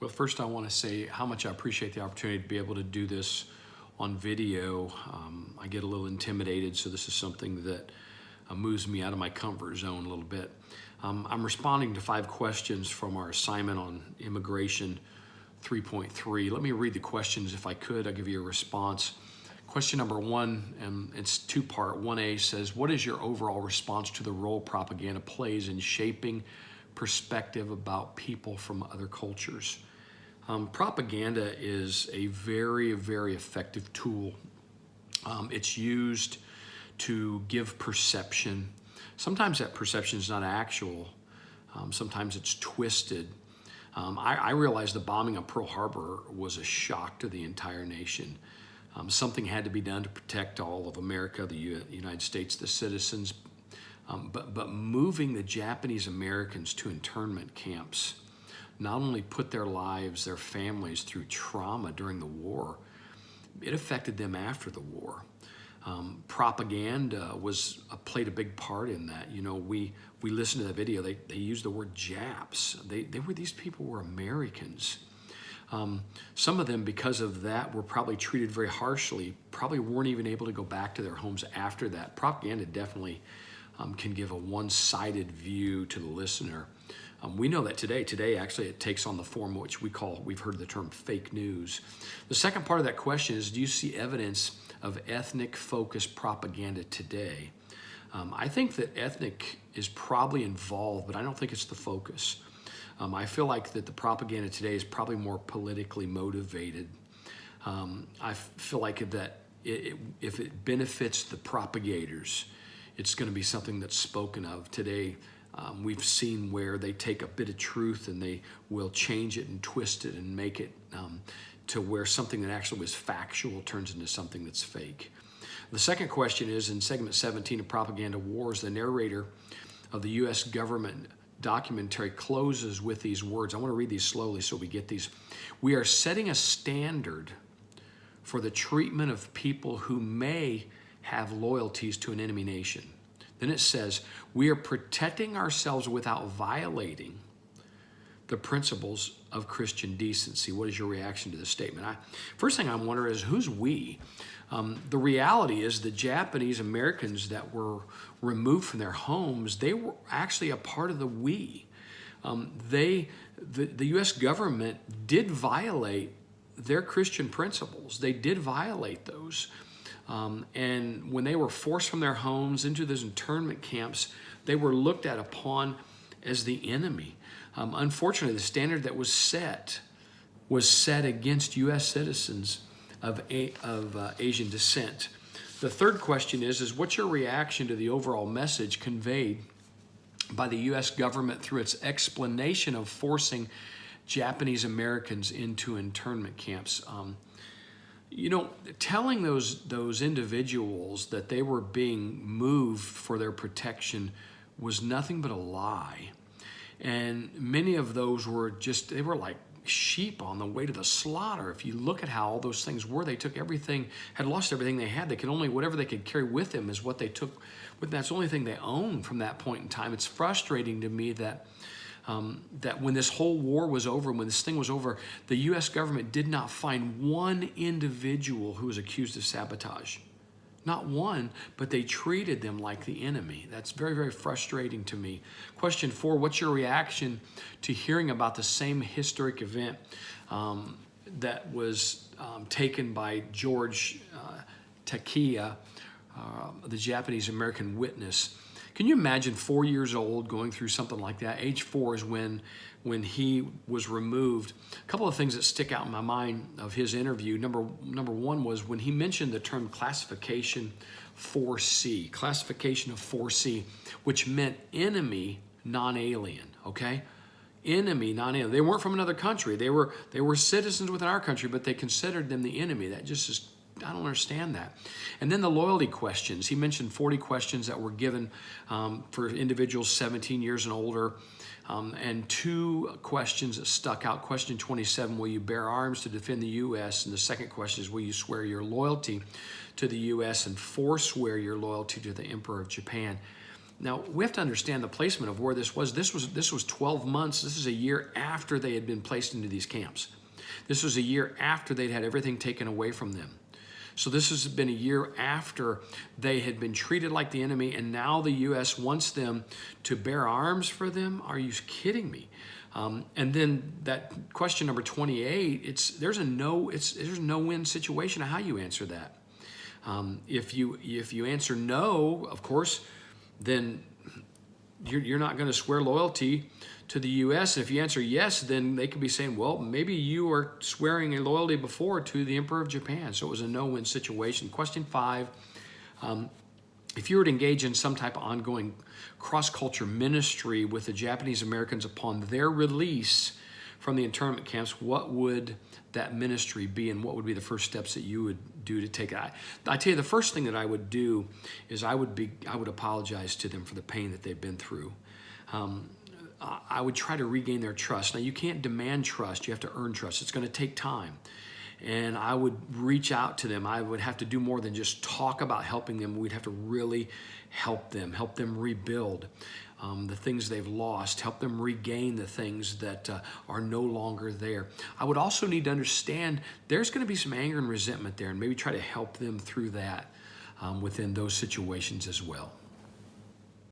Well, first I want to say how much I appreciate the opportunity to be able to do this on video. I get a little intimidated, so this is something that moves me out of my comfort zone a little bit. I'm responding to 5 questions from our assignment on immigration 3.3. Let me read the questions if I could. I'll give you a response. Question number 1, and it's 2-part. 1A says, what is your overall response to the role propaganda plays in shaping perspective about people from other cultures? Propaganda is a very, very effective tool. It's used to give perception. Sometimes that perception is not actual. Sometimes it's twisted. I realized the bombing of Pearl Harbor was a shock to the entire nation. Something had to be done to protect all of America, the United States, the citizens. But moving the Japanese Americans to internment camps not only put their lives, their families through trauma during the war, it affected them after the war. Propaganda played a big part in that. You know, we listened to the video. They used the word Japs. These people were Americans. Some of them, because of that, were probably treated very harshly. Probably weren't even able to go back to their homes after that. Propaganda definitely can give a one-sided view to the listener. We know that today actually it takes on the form which we've heard the term fake news. The second part of that question is, do you see evidence of ethnic-focused propaganda today? I think that ethnic is probably involved, but I don't think it's the focus. I feel like that the propaganda today is probably more politically motivated. I feel like that if it benefits the propagators, it's going to be something that's spoken of today. We've seen where they take a bit of truth and they will change it and twist it and make it to where something that actually was factual turns into something that's fake. The second question is, in segment 17 of Propaganda Wars, the narrator of the U.S. government documentary closes with these words. I want to read these slowly so we get these. We are setting a standard for the treatment of people who may have loyalties to an enemy nation. Then it says, we are protecting ourselves without violating the principles of Christian decency. What is your reaction to this statement? First thing I wonder is, who's we? The reality is the Japanese Americans that were removed from their homes, they were actually a part of the we. The U.S. government did violate their Christian principles. They did violate those. And when they were forced from their homes into those internment camps, they were looked at upon as the enemy. Unfortunately, the standard that was set against U.S. citizens of Asian descent. The third question is what's your reaction to the overall message conveyed by the U.S. government through its explanation of forcing Japanese Americans into internment camps? You know, telling those individuals that they were being moved for their protection was nothing but a lie. And many of those were they were like sheep on the way to the slaughter. If you look at how all those things were, they took everything, had lost everything they had. They could only, whatever they could carry with them is what they took. That's the only thing they owned from that point in time. It's frustrating to me that when this whole war was over, when this thing was over, the U.S. government did not find one individual who was accused of sabotage. Not one, but they treated them like the enemy. That's very, very frustrating to me. Question 4, what's your reaction to hearing about the same historic event that was taken by George Takiya, the Japanese American witness? Can you imagine 4 years old going through something like that? Age 4 is when he was removed. A couple of things that stick out in my mind of his interview. Number one was when he mentioned the term classification 4C, classification of 4C, which meant enemy, non-alien, okay? Enemy, non-alien. They weren't from another country. They were citizens within our country, but they considered them the enemy. That just is, I don't understand that. And then the loyalty questions. He mentioned 40 questions that were given for individuals 17 years and older. And 2 questions that stuck out. Question 27, will you bear arms to defend the U.S.? And the second question is, will you swear your loyalty to the U.S. and forswear your loyalty to the Emperor of Japan? Now, we have to understand the placement of where this was. This was 12 months. This is a year after they had been placed into these camps. This was a year after they'd had everything taken away from them. So this has been a year after they had been treated like the enemy, and now the U.S. wants them to bear arms for them? Are you kidding me? And then that question number 28, there's a no-win situation of how you answer that. If you answer no, of course, then you're not going to swear loyalty to the U.S. And if you answer yes, then they could be saying, well, maybe you were swearing a loyalty before to the Emperor of Japan. So it was a no-win situation. Question 5, if you were to engage in some type of ongoing cross-culture ministry with the Japanese Americans upon their release from the internment camps, what would that ministry be, and what would be the first steps that you would do to take it? I tell you, the first thing that I would do is I would apologize to them for the pain that they've been through. I would try to regain their trust. Now, you can't demand trust. You have to earn trust. It's going to take time. And I would reach out to them. I would have to do more than just talk about helping them. We'd have to really help them rebuild the things they've lost, help them regain the things that are no longer there. I would also need to understand there's going to be some anger and resentment there, and maybe try to help them through that within those situations as well.